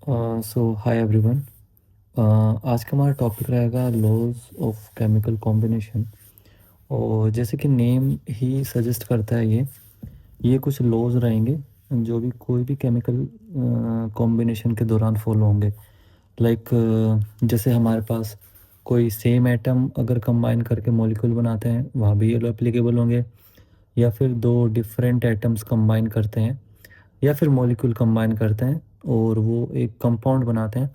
सो hi everyone. आज का हमारा टॉपिक रहेगा लॉज ऑफ केमिकल कॉम्बिनेशन। और जैसे कि नेम ही सजेस्ट करता है, ये कुछ लॉज रहेंगे जो भी कोई भी केमिकल कॉम्बिनेशन के दौरान फॉलो होंगे। लाइक जैसे हमारे पास कोई सेम एटम अगर कंबाइन करके मॉलिक्यूल बनाते हैं, वहाँ भी ये लो एप्लीकेबल होंगे। या फिर दो डिफरेंट एटम्स कंबाइन करते हैं या फिर मॉलिक्यूल कंबाइन करते हैं और वो एक कंपाउंड बनाते हैं,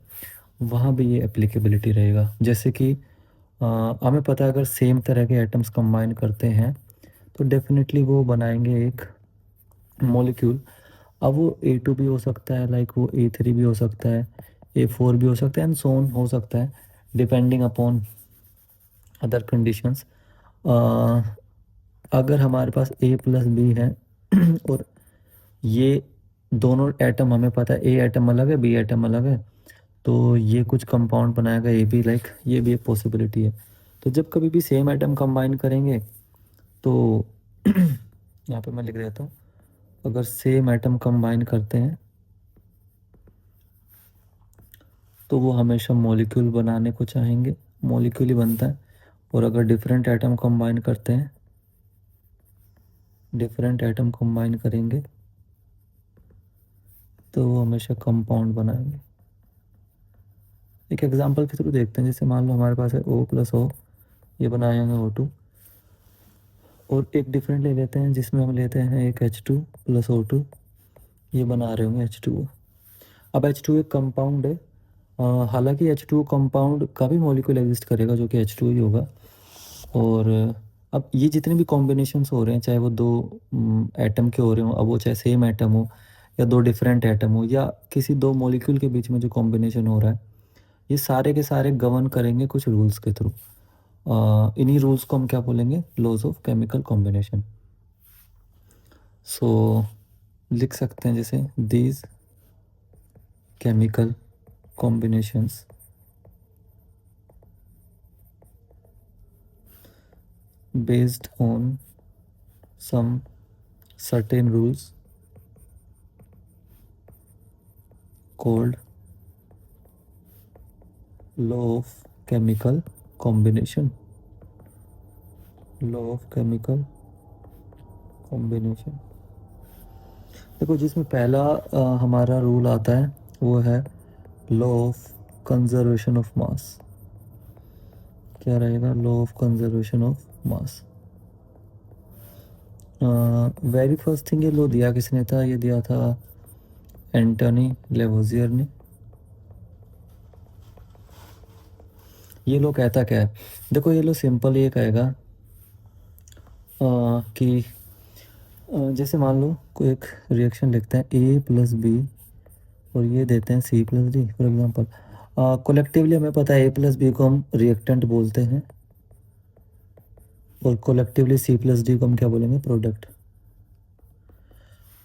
वहाँ भी ये एप्लीकेबिलिटी रहेगा। जैसे कि हमें पता है अगर सेम तरह के एटम्स कंबाइन करते हैं तो डेफिनेटली वो बनाएंगे एक मॉलिक्यूल। अब वो A2 भी हो सकता है, लाइक वो A3 भी हो सकता है, A4 भी हो सकता है एंड सो ऑन हो सकता है, डिपेंडिंग अपॉन अदर कंडीशंस। अगर हमारे पास A+B है और ये दोनों एटम हमें पता है, ए एटम अलग है, बी एटम अलग है, तो ये कुछ कंपाउंड बनाएगा ये भी, लाइक ये भी एक पॉसिबिलिटी है। तो जब कभी भी सेम एटम कंबाइन करेंगे तो यहाँ पे मैं लिख देता हूँ, अगर सेम एटम कंबाइन करते हैं तो वो हमेशा मॉलिक्यूल बनाने को चाहेंगे, मॉलिक्यूल ही बनता है। और अगर डिफरेंट एटम कंबाइन करते हैं, डिफरेंट एटम कंबाइन करेंगे तो वो हमेशा कंपाउंड बनाएंगे। एक एग्जांपल के थ्रू देखते हैं। जैसे मान लो हमारे पास है O+O, ये बनाएंगे O2। और एक डिफरेंट ले लेते हैं जिसमें हम लेते हैं एक H2+O2, ये बना रहे होंगे H2O। अब H2 एक कंपाउंड है, हालांकि H2 कंपाउंड का भी मॉलिक्यूल एग्जिस्ट करेगा जो कि H2 ही होगा। और अब ये जितने भी कॉम्बिनेशंस हो रहे हैं, चाहे वो दो एटम के हो रहे हो, अब वो चाहे सेम एटम हो या दो डिफरेंट एटम हो या किसी दो मॉलिक्यूल के बीच में जो कॉम्बिनेशन हो रहा है, ये सारे के सारे गवर्न करेंगे कुछ रूल्स के थ्रू। इन्हीं रूल्स को हम क्या बोलेंगे, लॉज ऑफ केमिकल कॉम्बिनेशन। सो लिख सकते हैं जैसे these chemical combinations based on some certain rules called law of chemical combination, law of chemical combination। देखो जिसमें पहला हमारा रूल आता है वो है लॉ ऑफ कंजर्वेशन ऑफ मास। क्या रहेगा, law of conservation of mass. Very first thing ये लॉ दिया किसने था, ये दिया था एंटोनी लेवोजियर ने। ये लो कहता क्या है, देखो ये लो सिंपल ये कहेगा कि जैसे मान लो कोई एक रिएक्शन लिखते हैं A+B और ये देते हैं C+D फॉर एग्जांपल। कोलेक्टिवली हमें पता है A+B को हम रिएक्टेंट बोलते हैं और कोलेक्टिवली C+D को हम क्या बोलेंगे, प्रोडक्ट।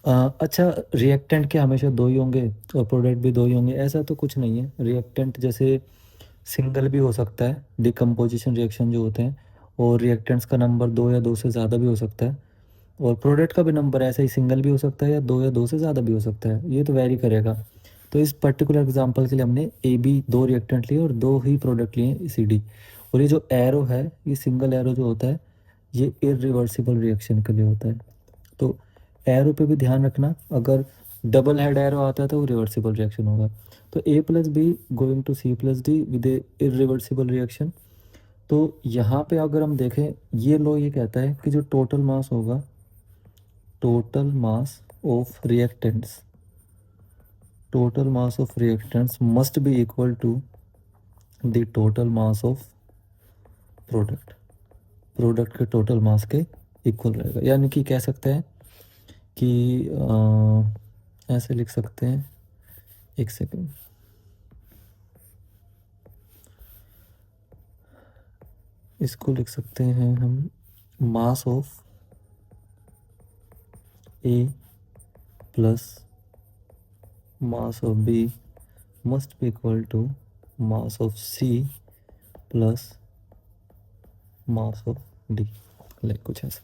अच्छा, रिएक्टेंट के हमेशा दो ही होंगे और प्रोडक्ट भी दो ही होंगे, ऐसा तो कुछ नहीं है। रिएक्टेंट जैसे सिंगल भी हो सकता है, डिकम्पोजिशन रिएक्शन जो होते हैं, और रिएक्टेंट्स का नंबर दो या दो से ज़्यादा भी हो सकता है। और प्रोडक्ट का भी नंबर ऐसा ही सिंगल भी हो सकता है या दो से ज़्यादा भी हो सकता है, ये तो वेरी करेगा। तो इस पर्टिकुलर एग्जांपल के लिए हमने AB दो रिएक्टेंट लिए और दो ही प्रोडक्ट लिए CD। और ये जो एरो है, ये सिंगल एरो जो होता है, ये इरिवर्सिबल रिएक्शन के लिए होता है। तो एरो पे भी ध्यान रखना, अगर डबल हेड एरो आता है तो वो रिवर्सिबल रिएक्शन होगा। तो A+B going to C+D with a irreversible reaction. तो यहाँ पे अगर हम देखें, ये लो ये कहता है कि जो टोटल मास होगा, total mass of reactants, total mass of reactants must be equal to the total mass of product, product के टोटल मास के इक्वल रहेगा। यानी कि कह सकते हैं कि ऐसे लिख सकते हैं, एक सेकेंड, इसको लिख सकते हैं हम, mass of A plus mass of B must be equal to mass of C plus mass of D, like कुछ ऐसा।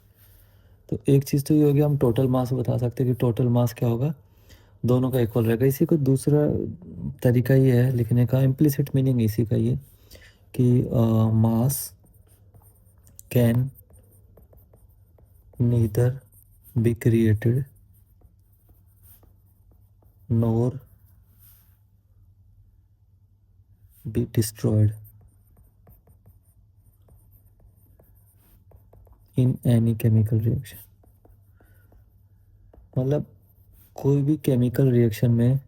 तो एक चीज़ तो ये हो गया, हम टोटल मास बता सकते हैं कि टोटल मास क्या होगा, दोनों का इक्वल रहेगा। इसी को दूसरा तरीका ये है लिखने का, इम्प्लिसिट मीनिंग इसी का ये कि मास can neither be created NOR be destroyed in any chemical reaction. मतलब कोई भी केमिकल रिएक्शन में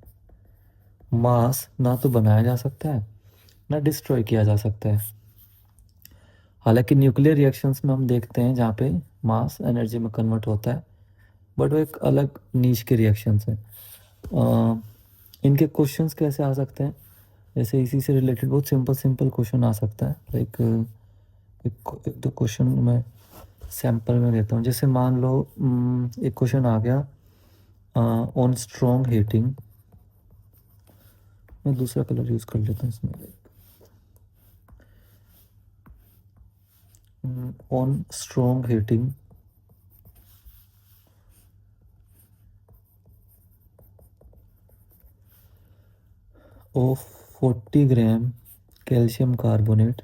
मास ना तो बनाया जा सकता है ना डिस्ट्रॉय किया जा सकता है। हालांकि न्यूक्लियर रिएक्शंस में हम देखते हैं जहाँ पे मास एनर्जी में कन्वर्ट होता है, बट वो एक अलग नीश के रिएक्शंस हैं। इनके क्वेश्चंस कैसे आ सकते हैं, जैसे इसी से रिलेटेड बहुत सिंपल क्वेश्चन आ सकता है। लाइक एक दो क्वेश्चन मैं सैम्पल में देता हूँ। जैसे मान लो एक क्वेश्चन आ गया ऑन स्ट्रॉन्ग हीटिंग, मैं दूसरा कलर यूज़ कर लेता हूँ इसमें। On strong heating of 40 gram calcium carbonate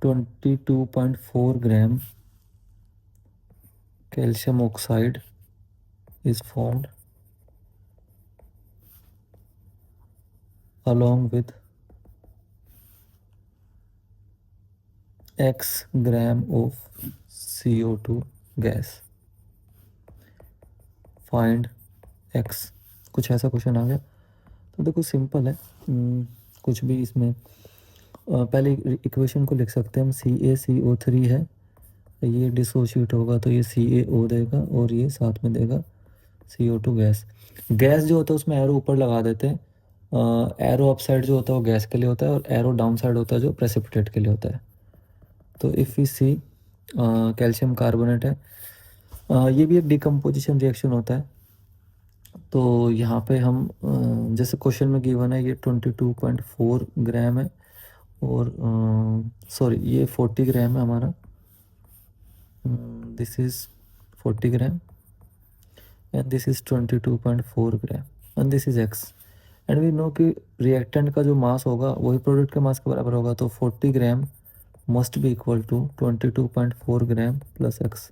22.4 gram calcium oxide is formed along with x gram of CO2 gas. Find x। कुछ ऐसा क्वेश्चन आ गया तो देखो सिंपल है। कुछ भी इसमें पहले इक्वेशन को लिख सकते हैं हम। CaCO3 है, ये डिसोशिएट होगा तो ये CaO देगा और ये साथ में देगा CO2 गैस। गैस जो होता है उसमें एरो ऊपर लगा देते हैं। एरो अप साइड जो होता है वो गैस के लिए होता है और एरो डाउन साइड होता है जो प्रेसिपिटेट के लिए होता है। तो if we see calcium carbonate है, ये भी एक डिकम्पोजिशन रिएक्शन होता है। तो यहाँ पे हम जैसे क्वेश्चन में गिवन है ये 22.4 ग्राम है और सॉरी ये 40 ग्राम है हमारा। This is 40 gram and this is 22.4 gram and this is x. And we know कि रिएक्टेंट का जो मास होगा वही प्रोडक्ट के मास के बराबर होगा, तो 40 gram must be equal to 22.4 gram plus x.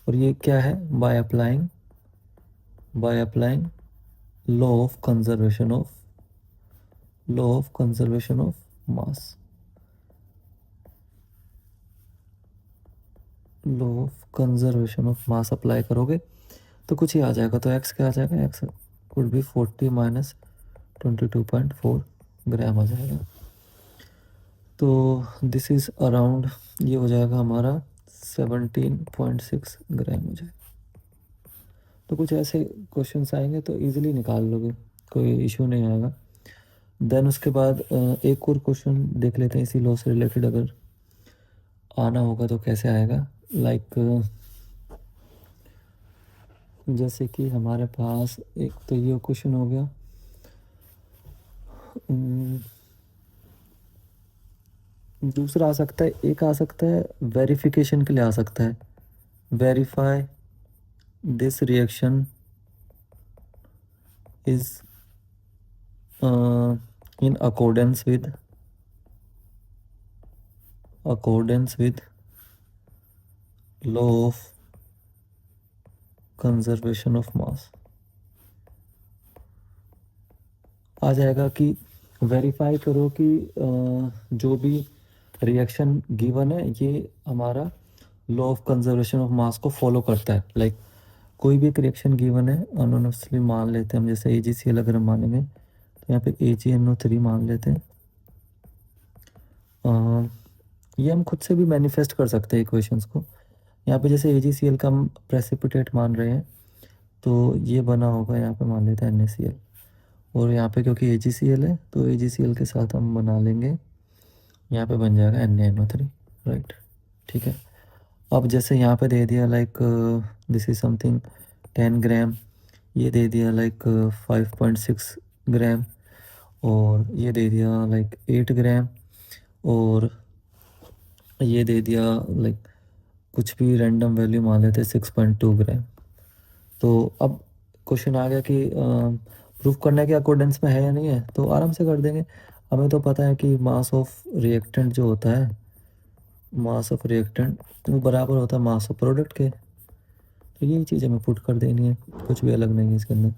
और ये क्या है, by applying law of conservation of mass. Law of conservation of mass apply करोगे तो कुछ ही आ जाएगा। तो एक्स क्या आ जाएगा, एक्स कुड बी 40 माइनस 22.4 ग्राम आ जाएगा। तो दिस इज़ अराउंड ये हो जाएगा हमारा 17.6 ग्राम हो जाएगा। तो कुछ ऐसे क्वेश्चंस आएंगे तो इजीली निकाल लोगे, कोई इशू नहीं आएगा। देन उसके बाद एक और क्वेश्चन देख लेते हैं इसी लॉ से रिलेटेड, अगर आना होगा तो कैसे आएगा। लाइक जैसे कि हमारे पास एक तो ये क्वेश्चन हो गया। दूसरा आ सकता है, एक आ सकता है वेरिफिकेशन के लिए आ सकता है, verify this reaction is in accordance with law of conservation of mass। आ जाएगा कि वेरीफाई करो कि जो भी रिएक्शन गिवन है ये हमारा law of conservation of mass को फॉलो करता है। लाइक कोई भी एक रिएक्शन गिवन है, अनोनिमसली मान लेते हैं हम, जैसे AgCl अगर हम मानेंगे तो यहाँ पे AgNO3 मान लेते हैं। ये हम खुद से भी मैनिफेस्ट कर सकते हैं इक्वेशंस को। यहाँ पे जैसे AgCl का हम प्रेसिपिटेट मान रहे हैं तो ये बना होगा, यहाँ पे मान लेते हैं NaCl, और यहाँ पे क्योंकि AgCl है तो AgCl के साथ हम बना लेंगे, यहाँ पे बन जाएगा NaNO3, राइट। ठीक है। अब जैसे यहाँ पे दे दिया लाइक दिस इज समथिंग 10 ग्राम, ये दे दिया लाइक 5.6 ग्राम, और ये दे दिया लाइक 8 ग्राम, और ये दे दिया लाइक कुछ भी रैंडम वैल्यू मान लेते हैं 6.2 ग्राम। तो अब क्वेश्चन आ गया कि प्रूफ करने के अकॉर्डेंस में है या नहीं है, तो आराम से कर देंगे। हमें तो पता है कि मास ऑफ रिएक्टेंट जो होता है, मास ऑफ रिएक्टेंट वो बराबर होता है मास ऑफ प्रोडक्ट के। तो यही चीज़ हमें पुट कर देनी है, कुछ भी अलग नहीं है इसके अंदर।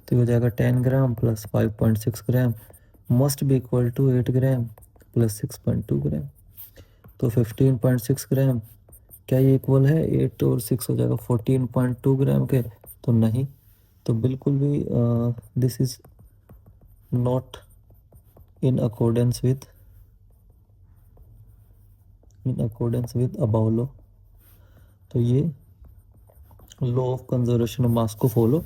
तो हो जाएगा 10 gram plus 5.6 gram must be equal to 8 gram plus 6.2 gram. तो 15.6 ग्राम क्या ये इक्वल है 8 और 6 हो जाएगा 14.2 ग्राम के? तो नहीं, तो बिल्कुल भी this is not in accordance with above law. तो ये law of conservation of mass को फॉलो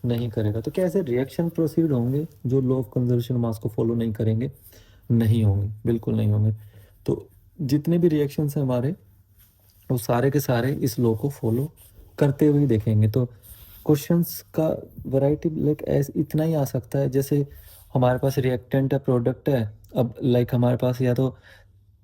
नहीं करेगा। तो क्या ऐसे रिएक्शन प्रोसीड होंगे जो law of conservation of mass को फॉलो नहीं करेंगे? नहीं होंगे, बिल्कुल नहीं होंगे। तो जितने भी रिएक्शंस हैं हमारे, वो सारे के सारे इस लॉ को फॉलो करते हुए ही देखेंगे। तो क्वेश्चंस का वैरायटी लाइक इतना ही आ सकता है, जैसे हमारे पास रिएक्टेंट है, प्रोडक्ट है। अब लाइक हमारे पास या तो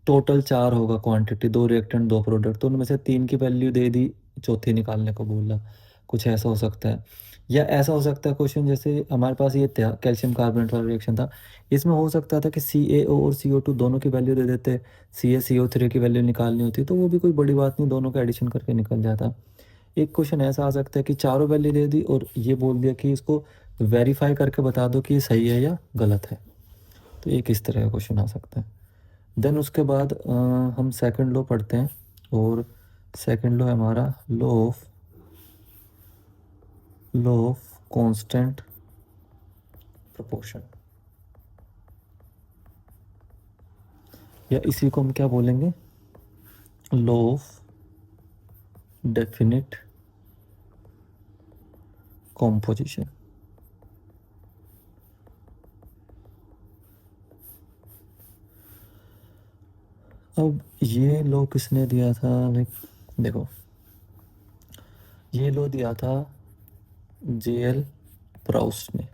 टोटल 4 होगा क्वांटिटी, 2 रिएक्टेंट 2 प्रोडक्ट, तो उनमें से 3 की वैल्यू दे दी, चौथी निकालने को बोला, कुछ ऐसा हो सकता है। या ऐसा हो सकता है क्वेश्चन, जैसे हमारे पास ये था कैल्शियम कार्बोनेट वाला रिएक्शन था, इसमें हो सकता था कि CaO और CO2 दोनों की वैल्यू दे देते, CaCO3 की वैल्यू निकालनी होती, तो वो भी कोई बड़ी बात नहीं, दोनों का एडिशन करके निकल जाता। एक क्वेश्चन ऐसा आ सकता है कि चारों वैल्यू दे दी और ये बोल दिया कि इसको वेरीफाई करके बता दो कि ये सही है या गलत है। तो एक इस तरह का क्वेश्चन आ सकता है। देन उसके बाद हम सेकंड लॉ पढ़ते हैं, और सेकंड लॉ है हमारा लॉ ऑफ कांस्टेंट प्रोपोर्शन, या इसी को हम क्या बोलेंगे, लॉ ऑफ डेफिनिट कॉम्पोजिशन। अब ये लॉ किसने दिया था? लाइक देखो, ये लॉ दिया था JL प्राउस्ट ने।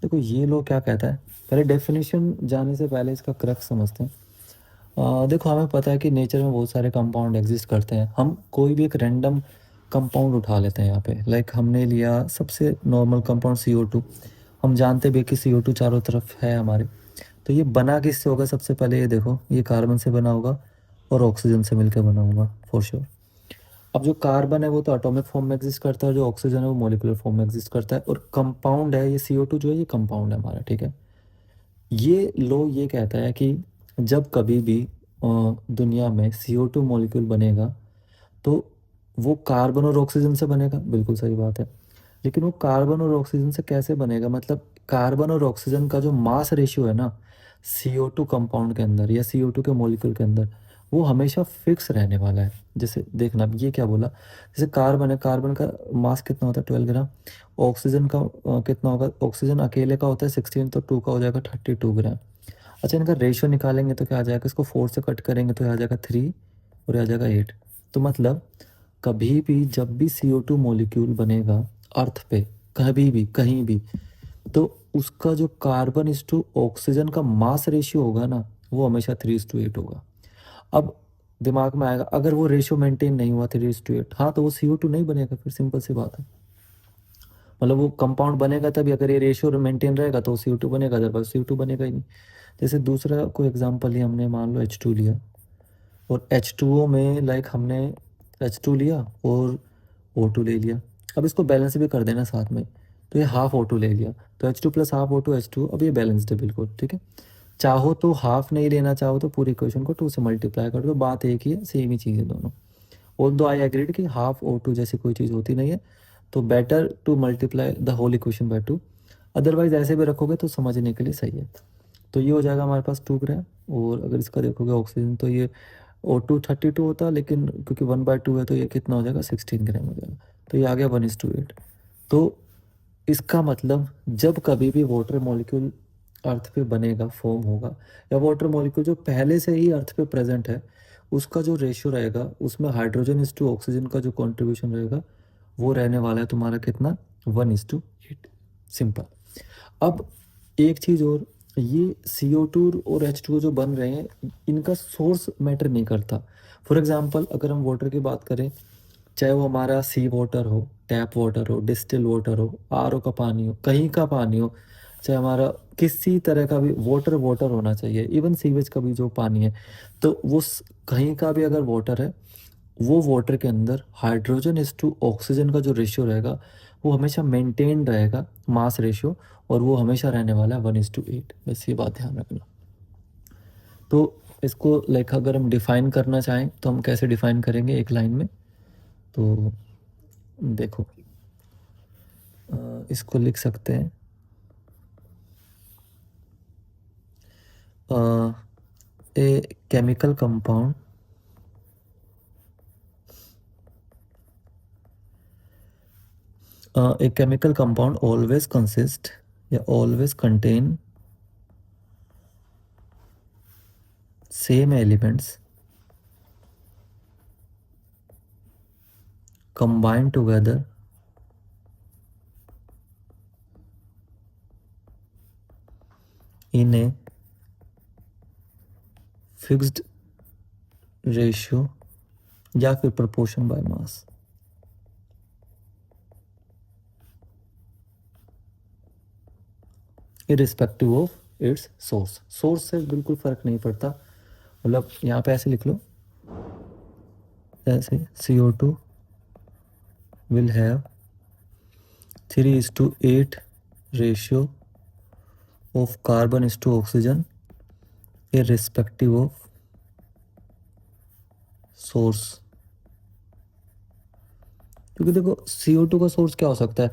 देखो ये लॉ क्या कहता है, पहले डेफिनेशन जाने से पहले इसका क्रक्स समझते हैं। देखो हमें पता है कि नेचर में बहुत सारे कंपाउंड एग्जिस्ट करते हैं। हम कोई भी एक रैंडम कंपाउंड उठा लेते हैं यहाँ पे, लाइक हमने लिया सबसे नॉर्मल कंपाउंड CO2। हम जानते भी कि CO2 चारों तरफ है हमारे। तो ये बना किससे होगा? सबसे पहले ये देखो, ये कार्बन से बना होगा और ऑक्सीजन से मिलकर बना होगा फॉर श्योर। अब जो कार्बन है वो तो एटॉमिक फॉर्म में एग्जिस्ट करता है, जो ऑक्सीजन है वो मॉलिक्यूलर फॉर्म में एग्जिस्ट करता है, और कंपाउंड है ये CO2 जो है, ये कंपाउंड है हमारा, ठीक है। ये लॉ ये कहता है कि जब कभी भी दुनिया में CO2 मॉलिक्यूल बनेगा, तो वो कार्बन और ऑक्सीजन से बनेगा, बिल्कुल सही बात है। लेकिन वो कार्बन और ऑक्सीजन से कैसे बनेगा? मतलब कार्बन और ऑक्सीजन का जो मास रेशियो है ना, CO2 कंपाउंड के अंदर या CO2 के मॉलिक्यूल के अंदर, वो हमेशा फिक्स रहने वाला है। जैसे देखना, अब ये क्या बोला, जैसे कार्बन है, कार्बन का मास कितना होता है 12 ग्राम। ऑक्सीजन का कितना होगा? ऑक्सीजन अकेले का होता है 16, तो 2 का हो जाएगा 32 ग्राम। अच्छा, इनका रेशियो निकालेंगे तो क्या आ जाएगा? इसको 4 से कट करेंगे तो आ जाएगा 3 और आ जाएगा 8। तो मतलब कभी भी जब भी CO2 मॉलिक्यूल बनेगा अर्थ पे, कभी भी कहीं भी, तो उसका जो कार्बन इस टू ऑक्सीजन का मास रेशियो होगा ना, वो हमेशा 3:8 होगा। अब दिमाग में आएगा, अगर वो रेशियो मेंटेन नहीं हुआ 3:8, हाँ तो वो CO2 नहीं बनेगा, फिर सिंपल सी बात है। मतलब वो कंपाउंड बनेगा तभी, अगर ये रेशियो मेंटेन रहेगा तो CO2 बनेगा, अदरवाइज CO2 बनेगा ही नहीं। जैसे दूसरा कोई एग्जांपल ही हमने मान लो H2 लिया, और H2O में लाइक हमने H2 लिया और O2 ले लिया। अब इसको बैलेंस भी कर देना साथ में, तो ये हाफ O2 ले लिया, तो H2 plus half O2 H2, अब ये बैलेंस्ड है बिल्कुल, ठीक है। चाहो तो हाफ नहीं लेना, चाहो तो पूरी इक्वेशन को 2 से मल्टीप्लाई कर दो, बात एक ही है, सेम ही चीज़ है दोनों। ऑल्दो आई एग्रीड कि हाफ O2 जैसी कोई चीज़ होती नहीं है, तो better to multiply the whole equation by 2। Otherwise ऐसे भी रखोगे तो समझने के लिए सही है। तो ये हो जाएगा हमारे पास 2 ग्राम, और अगर इसका देखोगे ऑक्सीजन, तो ये O2 32 होता, लेकिन क्योंकि 1/2 है तो ये कितना हो जाएगा 16 ग्राम हो जाएगा। तो ये आ गया 1:8। तो इसका मतलब जब कभी भी वाटर मॉलिक्यूल अर्थ पे बनेगा, फॉर्म होगा, या वाटर मॉलिक्यूल जो पहले से ही अर्थ पे प्रेजेंट है, उसका जो रेशियो रहेगा, उसमें हाइड्रोजन इस टू ऑक्सीजन का जो कॉन्ट्रीब्यूशन रहेगा, वो रहने वाला है तुम्हारा कितना? 1:8। सिंपल। अब एक चीज़ और, ये CO2 और H2O जो बन रहे हैं, इनका सोर्स मैटर नहीं करता। फॉर एग्जांपल अगर हम वाटर की बात करें, चाहे वो हमारा सी वाटर हो, टैप वाटर हो, डिस्टिल वाटर हो, आरओ का पानी हो, कहीं का पानी हो, चाहे हमारा किसी तरह का भी वाटर वाटर होना चाहिए, इवन सीवेज का भी जो पानी है, तो वो कहीं का भी अगर वाटर है, वो वाटर के अंदर हाइड्रोजन इज टू ऑक्सीजन का जो रेशियो रहेगा वो हमेशा मेंटेन रहेगा, मास रेशियो, और वो हमेशा रहने वाला है 1:8। बस ये बात ध्यान रखना। तो इसको लाइक अगर हम डिफाइन करना चाहें तो हम कैसे डिफाइन करेंगे एक लाइन में? तो देखो, इसको लिख सकते हैं a chemical compound a chemical compound always consist या always contain same elements combined together in a fixed ratio या फिर proportion by mass। irrespective of its source। Source से बिल्कुल फर्क नहीं पड़ता, मतलब यहाँ पे ऐसे लिख लो, जैसे CO2 will have 3:8 ratio of carbon is to oxygen irrespective of source। क्योंकि देखो CO2 का सोर्स क्या हो सकता है,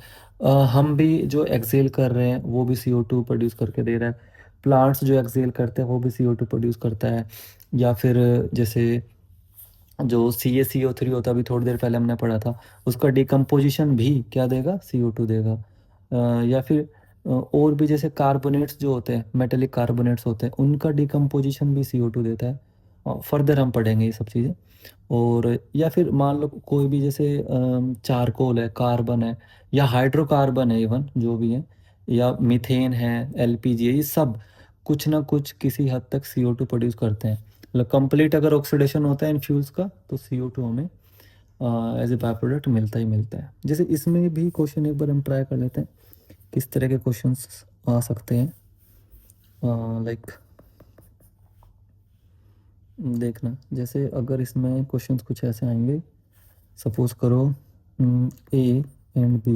हम भी जो एक्सेल कर रहे हैं वो भी CO2 प्रोड्यूस करके दे रहा है, प्लांट्स जो एक्सेल करते हैं वो भी CO2 प्रोड्यूस करता है, या फिर जैसे जो CaCO3 होता है, अभी थोड़ी देर पहले हमने पढ़ा था, उसका डिकम्पोजिशन भी क्या देगा, CO2 देगा। या फिर और भी जैसे कार्बोनेट्स जो होते हैं, मेटेलिक कार्बोनेट्स होते हैं, उनका डिकम्पोजिशन भी CO2 देता है। फर्दर हम पढ़ेंगे ये सब चीज़ें। और या फिर मान लो कोई भी जैसे चारकोल है, कार्बन है, या हाइड्रोकार्बन है, इवन जो भी है, या मीथेन है, LPG है, ये सब कुछ ना कुछ किसी हद तक CO2 प्रोड्यूस करते हैं। मतलब कंप्लीट अगर ऑक्सीडेशन होता है इन फ्यूल्स का तो CO2 हमें एज ए बाय प्रोडक्ट मिलता ही मिलता है। जैसे इसमें भी क्वेश्चन एक बार हम ट्राई कर लेते हैं किस तरह के क्वेश्चंस आ सकते हैं। लाइक देखना, जैसे अगर इसमें क्वेश्चंस कुछ ऐसे आएंगे, सपोज करो A and B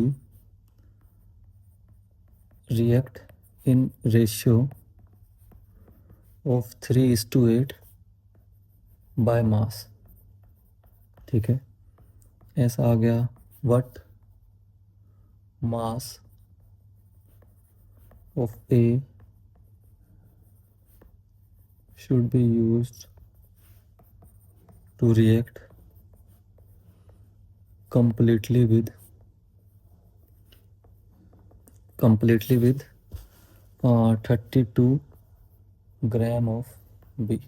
react in ratio of 3:8 by mass। ठीक है, ऐसा आ गया, what mass of A should be used to react completely with 32 gram of B।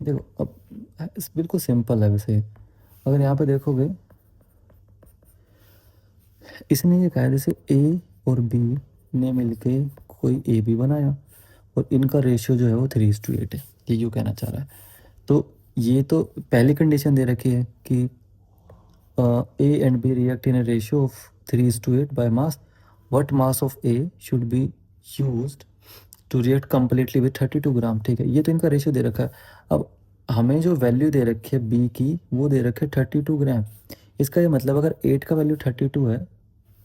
देखो अब बिल्कुल सिंपल है वैसे, अगर यहाँ पे देखोगे इसने ये कहा जैसे A और B ने मिलके कोई AB बनाया और इनका रेशियो जो है वो 3:8 है, ये यूँ कहना चाह रहा है। तो ये तो पहली कंडीशन दे रखी है कि A and B react in a ratio of 3:8 by mass, what mass of A should be used to react completely with 32 ग्राम। ठीक है, ये तो इनका रेशियो दे रखा है। अब हमें जो वैल्यू दे रखी है B की वो दे रखी है 32 ग्राम। इसका ये मतलब अगर 8 का वैल्यू 32 है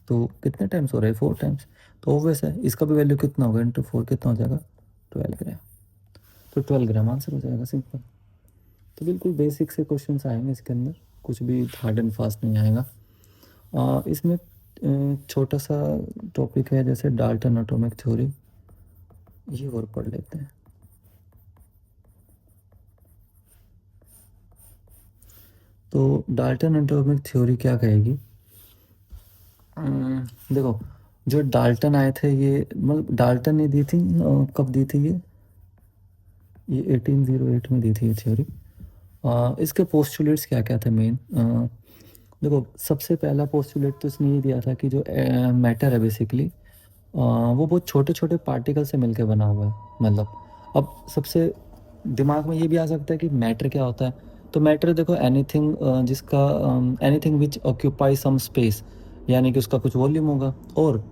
तो कितने टाइम्स हो रहा है, 4 टाइम्स। तो ऑब्वियस है इसका भी वैल्यू कितना होगा, इंटू 4 कितना हो जाएगा, 12 ग्राम। तो 12 ग्राम आंसर हो जाएगा, सिंपल। तो बिल्कुल बेसिक से क्वेश्चन आएंगे इसके अंदर, कुछ भी हार्ड एंड फास्ट नहीं आएगा। इसमें छोटा सा टॉपिक है जैसे डाल्टन एटॉमिक थ्योरी, ये और पढ़ लेते हैं। तो डाल्टन एटॉमिक थ्योरी क्या कहेगी, देखो जो डाल्टन आए थे, ये मतलब डाल्टन ने दी थी, कब दी थी ये 1808 में दी थी ये थ्योरी। इसके पोस्टुलेट्स क्या क्या थे मेन, देखो सबसे पहला पोस्टुलेट तो इसने ये दिया था कि जो मैटर है बेसिकली वो बहुत छोटे छोटे पार्टिकल से मिलकर बना हुआ है। मतलब अब सबसे दिमाग में ये भी आ सकता है कि मैटर क्या होता है, तो मैटर देखो एनीथिंग जिसका anything which occupy some space, यानी कि उसका कुछ वॉल्यूम होगा और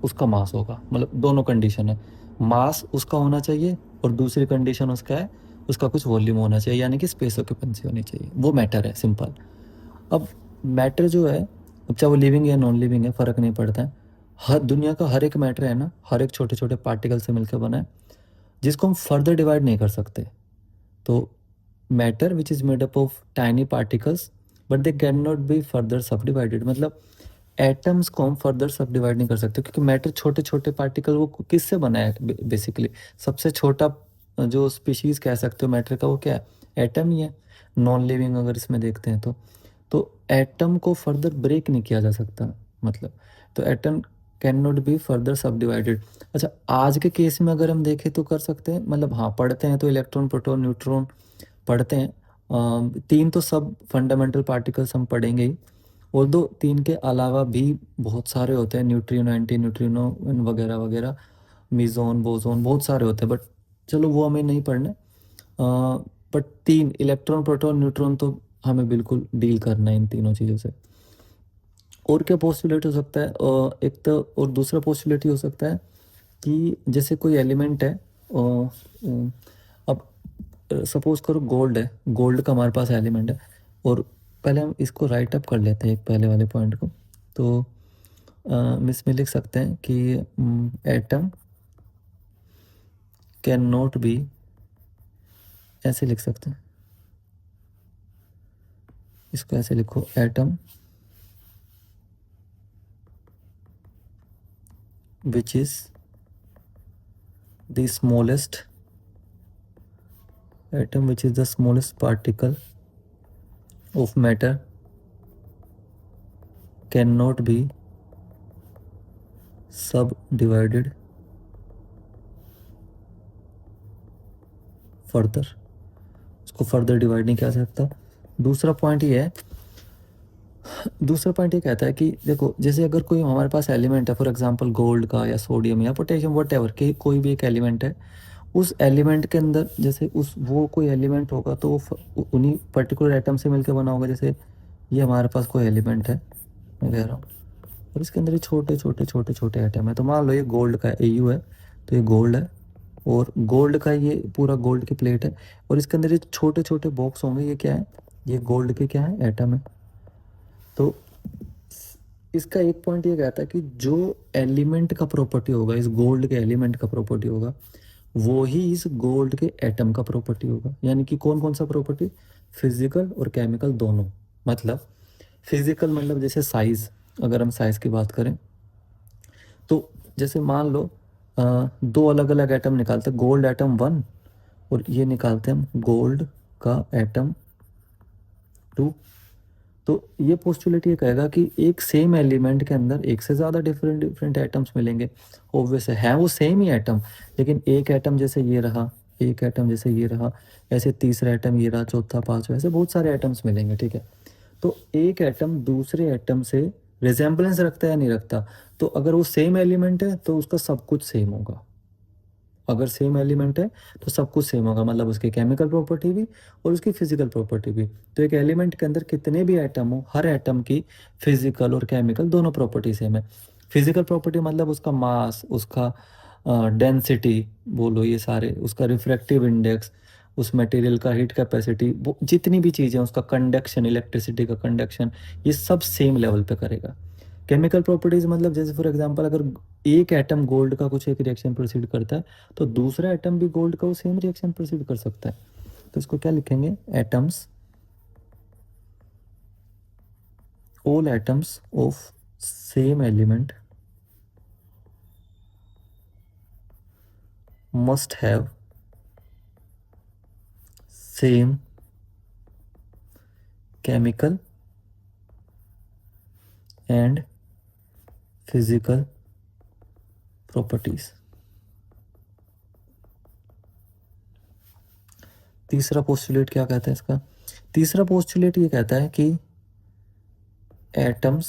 उसका मास होगा, मतलब दोनों कंडीशन है, मास उसका होना चाहिए और दूसरी कंडीशन उसका है उसका कुछ वॉल्यूम होना चाहिए, यानी कि स्पेस ऑक्यूपेंसी होनी चाहिए, वो मैटर है, सिंपल। अब मैटर जो है, अब चाहे वो लिविंग या नॉन लिविंग है, फ़र्क नहीं पड़ता है, हर दुनिया का हर एक मैटर है ना, हर एक छोटे छोटे पार्टिकल से मिलकर बना है, जिसको हम फर्दर डिवाइड नहीं कर सकते। तो matter which is made up of tiny particles but they can not be further सब डिवाइडेड, मतलब एटम्स को हम फर्दर सब डिवाइड नहीं कर सकते, क्योंकि मैटर छोटे छोटे पार्टिकल, वो किससे बना है बेसिकली, सबसे छोटा जो स्पीशीज़ कह सकते हो मैटर का, वो क्या है, एटम ही है, नॉन लिविंग अगर इसमें देखते हैं तो एटम को फर्दर ब्रेक नहीं किया जा सकता, मतलब, तो atom can not be further सब डिवाइडेड। अच्छा, आज के केस में अगर हम देखें तो कर सकते हैं, मतलब हाँ पढ़ते हैं तो इलेक्ट्रॉन प्रोटॉन न्यूट्रॉन पढ़ते हैं, तीन तो सब फंडामेंटल पार्टिकल्स हम पढ़ेंगे ही, और दो तीन के अलावा भी बहुत सारे होते हैं, न्यूट्रिनो एंटी न्यूट्रिनो वगैरह वगैरह, मीजोन बोजोन, बहुत सारे होते हैं, बट चलो वो हमें नहीं पढ़ना, बट तीन इलेक्ट्रॉन प्रोटॉन न्यूट्रॉन तो हमें बिल्कुल डील करना है इन तीनों चीज़ों से। और क्या पोस्टुलेट हो सकता है, एक तो और दूसरा पोस्टुलेट ही हो सकता है कि जैसे कोई एलिमेंट है, अब सपोज करो गोल्ड है, गोल्ड का हमारे पास एलिमेंट है, और पहले हम इसको राइट अप कर लेते हैं एक पहले वाले पॉइंट को, तो हम इसमें लिख सकते हैं कि एटम कैन नॉट बी, ऐसे लिख सकते हैं, इसको ऐसे लिखो, atom which is the smallest, atom which is the smallest particle of matter cannot be subdivided further, उसको फर्दर डिवाइड नहीं किया जा सकता। दूसरा पॉइंट ये है, दूसरा पॉइंट ये कहता है कि देखो, जैसे अगर कोई हमारे पास एलिमेंट है, फॉर एग्जांपल गोल्ड का या सोडियम या पोटेशियम वट एवर के कोई भी एक एलिमेंट है, उस एलिमेंट के अंदर जैसे उस वो कोई एलिमेंट होगा तो वो उन्हीं पर्टिकुलर एटम से मिलकर बना होगा, जैसे ये हमारे पास कोई एलिमेंट है, मैं कह रहा हूँ, और इसके अंदर ये छोटे छोटे छोटे छोटे एटम है, तो मान लो ये गोल्ड का एयू है, तो ये गोल्ड है, और गोल्ड का ये पूरा गोल्ड की प्लेट है, और इसके अंदर ये छोटे छोटे बॉक्स होंगे, ये क्या है, ये गोल्ड के क्या है, एटम है। तो इसका एक पॉइंट ये कहता है कि जो एलिमेंट का प्रॉपर्टी होगा, इस गोल्ड के एलिमेंट का प्रॉपर्टी होगा, वो ही इस गोल्ड के एटम का प्रॉपर्टी होगा, यानी कि कौन कौन सा प्रॉपर्टी, फिजिकल और केमिकल दोनों। मतलब फिजिकल मतलब जैसे साइज, अगर हम साइज की बात करें तो जैसे मान लो दो अलग अलग एटम निकालते हैं, गोल्ड एटम 1 और ये निकालते हैं हम गोल्ड का एटम 2, तो ये पोस्टुलेट ये कहेगा कि एक सेम एलिमेंट के अंदर एक से ज़्यादा डिफरेंट डिफरेंट एटम्स मिलेंगे, ऑब्वियस है वो सेम ही एटम, लेकिन एक एटम जैसे ये रहा, एक एटम जैसे ये रहा, ऐसे तीसरा एटम ये रहा, चौथा पांचवा, ऐसे बहुत सारे एटम्स मिलेंगे, ठीक है। तो एक एटम दूसरे एटम से रिजेम्बलेंस रखता है या नहीं रखता, तो अगर वो सेम एलिमेंट है तो उसका सब कुछ सेम होगा, अगर सेम एलिमेंट है तो सब कुछ सेम होगा, मतलब उसकी केमिकल प्रॉपर्टी भी और उसकी फिजिकल प्रॉपर्टी भी। तो एक एलिमेंट के अंदर कितने भी एटम हो, हर एटम की फिजिकल और केमिकल दोनों प्रॉपर्टी सेम है। फिजिकल प्रॉपर्टी मतलब उसका मास, उसका डेंसिटी बोलो, ये सारे, उसका रिफ्रैक्टिव इंडेक्स, उस मटेरियल का हीट कैपेसिटी, वो जितनी भी चीज़ें, उसका कंडक्शन, इलेक्ट्रिसिटी का कंडक्शन, ये सब सेम लेवल पे करेगा। केमिकल प्रॉपर्टीज मतलब जैसे फॉर एग्जांपल अगर एक एटम गोल्ड का कुछ एक रिएक्शन प्रोसीड करता है तो दूसरा एटम भी गोल्ड का वो सेम रिएक्शन प्रोसीड कर सकता है, तो इसको क्या लिखेंगे, atoms, all atoms of same element must have same chemical and physical properties. तीसरा पोस्टुलेट क्या कहता है इसका, तीसरा पोस्टुलेट ये कहता है कि atoms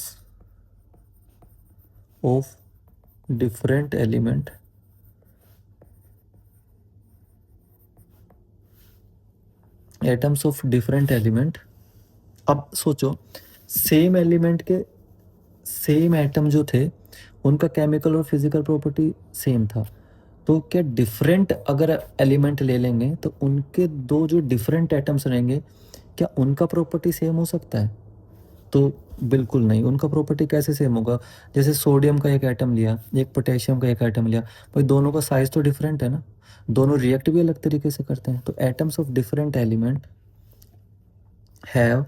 of different element atoms of different element. अब सोचो सेम एलिमेंट के सेम एटम जो थे उनका केमिकल और फिजिकल प्रॉपर्टी सेम था, तो क्या डिफरेंट अगर एलिमेंट ले लेंगे तो उनके दो जो डिफरेंट एटम्स रहेंगे क्या उनका प्रॉपर्टी सेम हो सकता है? तो बिल्कुल नहीं। उनका प्रॉपर्टी कैसे सेम होगा? जैसे सोडियम का एक एटम लिया, एक पोटेशियम का एक एटम लिया, भाई दोनों का साइज तो डिफरेंट है ना, दोनों रिएक्ट भी अलग तरीके से करते हैं। तो atoms of different element have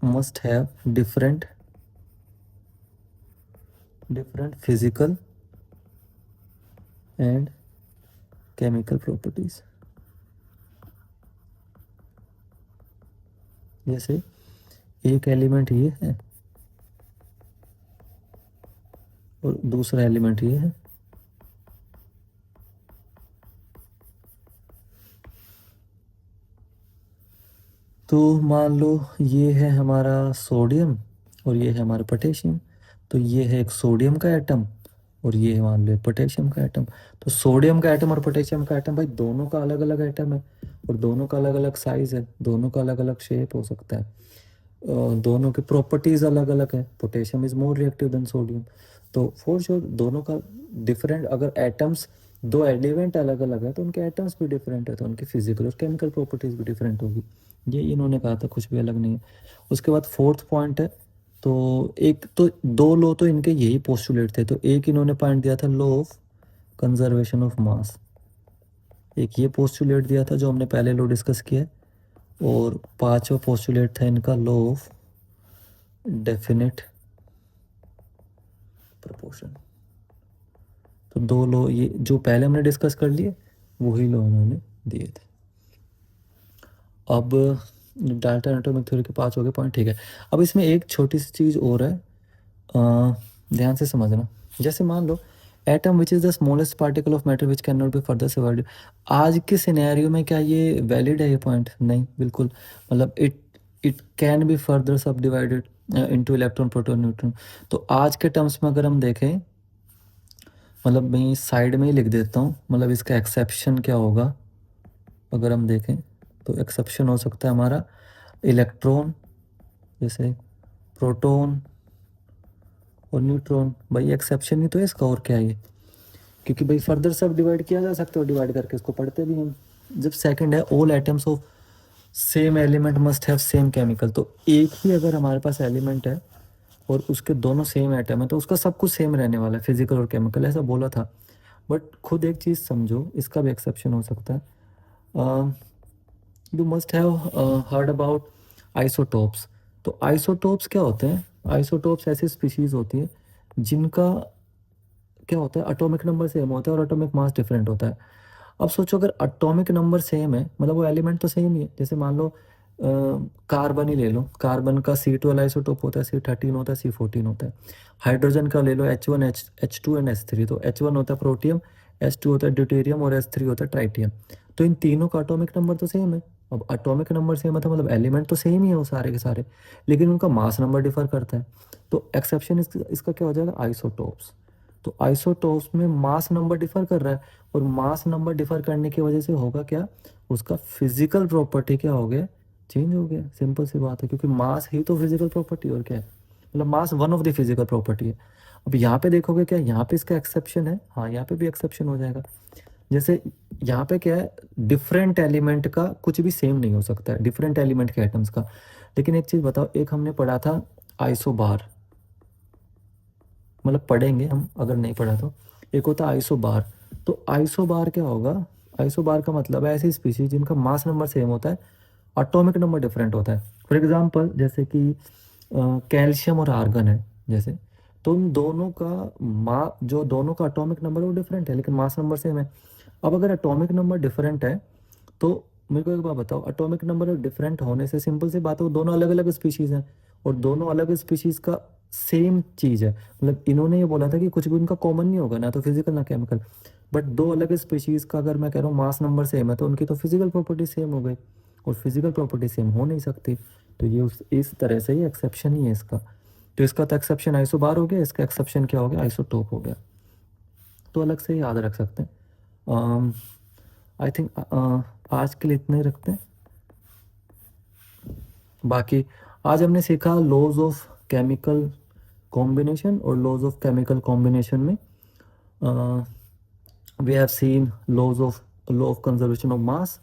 must have different physical and chemical properties. जैसे एक एलिमेंट ये है और दूसरा एलिमेंट ये है, तो मान लो ये है हमारा सोडियम और ये है हमारा पोटेशियम। तो ये है एक सोडियम का एटम और ये है मान लो पोटेशियम का एटम। तो सोडियम का एटम और पोटेशियम का एटम भाई दोनों का अलग अलग एटम है और दोनों का अलग अलग साइज है, दोनों का अलग अलग शेप हो सकता है, दोनों की प्रॉपर्टीज अलग अलग है। Potassium is more reactive than sodium. तो फॉर श्योर दोनों का डिफरेंट, अगर एटम्स दो एलिमेंट अलग अलग है तो उनके एटम्स भी डिफरेंट है, तो उनकी फिजिकल और केमिकल प्रॉपर्टीज भी डिफरेंट होगी। ये इन्होंने कहा था कुछ भी अलग नहीं है। उसके बाद फोर्थ पॉइंट है, तो एक तो दो लो तो इनके यही पोस्टुलेट थे। तो एक इन्होंने पॉइंट दिया था लॉ ऑफ कंजर्वेशन ऑफ मास, एक ये पोस्टुलेट दिया था जो हमने पहले लो डिस्कस किया है, और पांचवा पोस्टुलेट था इनका लॉ ऑफ डेफिनेट प्रपोर्शन। तो दो लो ये जो पहले हमने डिस्कस कर लिए वही लो उन्होंने दिए थे। अब डाल्टन एटॉमिक थ्योरी के 5 हो गए पॉइंट, ठीक है। अब इसमें एक छोटी सी चीज़ और है, ध्यान से समझना। जैसे मान लो atom which is the smallest particle of matter which can not be further subdivided. आज के सिनेरियो में क्या ये वैलिड है ये पॉइंट? नहीं, बिल्कुल। मतलब इट कैन बी फर्दर सब divided into electron proton neutron. तो आज के टर्म्स में अगर हम देखें, मतलब मैं साइड में ही लिख देता हूँ, मतलब इसका एक्सेप्शन क्या होगा अगर हम देखें, तो एक्सेप्शन हो सकता है हमारा इलेक्ट्रॉन, जैसे प्रोटॉन और न्यूट्रॉन। भाई एक्सेप्शन ही तो है इसका, और क्या है ये? क्योंकि भाई फर्दर सब डिवाइड किया जा सकता है, डिवाइड करके इसको पढ़ते भी हम। जब सेकंड है all atoms of same element must have same chemical. तो एक ही अगर हमारे पास एलिमेंट है और उसके दोनों सेम एटम है तो उसका सब कुछ सेम रहने वाला है, फिजिकल और केमिकल, ऐसा बोला था। बट खुद एक चीज़ समझो, इसका भी एक्सेप्शन हो सकता है। You must have heard about isotopes. तो आइसोटोप्स क्या होते हैं? आइसोटोप्स ऐसी स्पीशीज होती है जिनका क्या होता है, एटॉमिक नंबर सेम होता है और एटॉमिक मास डिफरेंट होता है। अब सोचो अगर एटॉमिक नंबर सेम है, मतलब वो एलिमेंट तो सेम ही है। जैसे मान लो कार्बन ही ले लो, कार्बन का C12 आइसोटोप होता है, C13 होता है, C14 होता है। हाइड्रोजन का ले लो H1 H2 एंड H3। तो H1 होता है प्रोटियम, H2 होता है ड्यूटेरियम और H3 होता है ट्राइटियम। तो इन तीनों का एटॉमिक नंबर तो सेम है। अब एटॉमिक नंबर सेम है तो मतलब एलिमेंट तो सेम ही है वो सारे के सारे, लेकिन उनका मास नंबर डिफर करता है। तो एक्सेप्शन इसका क्या हो जाएगा? आइसोटोप्स। तो आइसोटोप्स में मास नंबर डिफर कर रहा है, और मास नंबर डिफर करने की वजह से होगा क्या, उसका फिजिकल प्रॉपर्टी क्या हो गया, चेंज हो गया। सिंपल सी बात है, क्योंकि मास ही तो फिजिकल प्रॉपर्टी और क्या है, मतलब mass one of the physical property है। अब यहाँ पे देखोगे क्या, यहाँ पे इसका एक्सेप्शन है, हाँ यहाँ पे भी एक्सेप्शन हो जाएगा। जैसे यहाँ पे क्या है, डिफरेंट एलिमेंट का कुछ भी सेम नहीं हो सकता है, डिफरेंट एलिमेंट के एटम्स का। लेकिन एक चीज़ बताओ, एक हमने पढ़ा था आइसोबार, मतलब पढ़ेंगे हम अगर नहीं पढ़ा तो, एक होता है आइसोबार। तो आइसोबार क्या होगा? आइसोबार का मतलब है ऐसी स्पीशीज जिनका मास नंबर सेम होता है, एटॉमिक नंबर डिफरेंट होता है। फॉर एग्जांपल जैसे कि कैल्शियम और आर्गन है जैसे, तो उन दोनों का जो दोनों का एटॉमिक नंबर वो डिफरेंट है लेकिन मास नंबर सेम है। अब अगर एटॉमिक नंबर डिफरेंट है तो मेरे को एक बात बताओ, एटॉमिक नंबर डिफरेंट होने से सिंपल सी बात है, वो दोनों अलग अलग स्पीशीज हैं और दोनों अलग स्पीशीज का सेम चीज़ है। मतलब इन्होंने ये बोला था कि कुछ भी उनका कॉमन नहीं होगा, ना तो फिजिकल ना केमिकल। बट दो अलग स्पीशीज का अगर मैं कह रहा हूँ मास नंबर सेम है तो उनकी तो फिजिकल प्रॉपर्टी सेम हो गई, और फिजिकल प्रॉपर्टी सेम हो नहीं सकती। तो ये इस तरह से ही एक्सेप्शन ही है इसका। तो इसका तो एक्सेप्शन आइसोबार हो गया, इसका एक्सेप्शन क्या हो गया, आइसोटोप हो गया। तो अलग से याद रख सकते हैं। आई थिंक आज के लिए इतने ही रखते हैं। बाकी आज हमने सीखा लॉज ऑफ केमिकल कॉम्बिनेशन, और लॉज ऑफ केमिकल कॉम्बिनेशन में we have seen law of conservation of mass,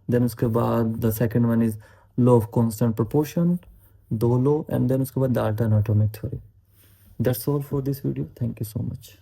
then उसके बाद the second one is law of constant proportion, दो लॉ, एंड देन उसके बाद Dalton atomic theory. That's all for this video, thank you so much.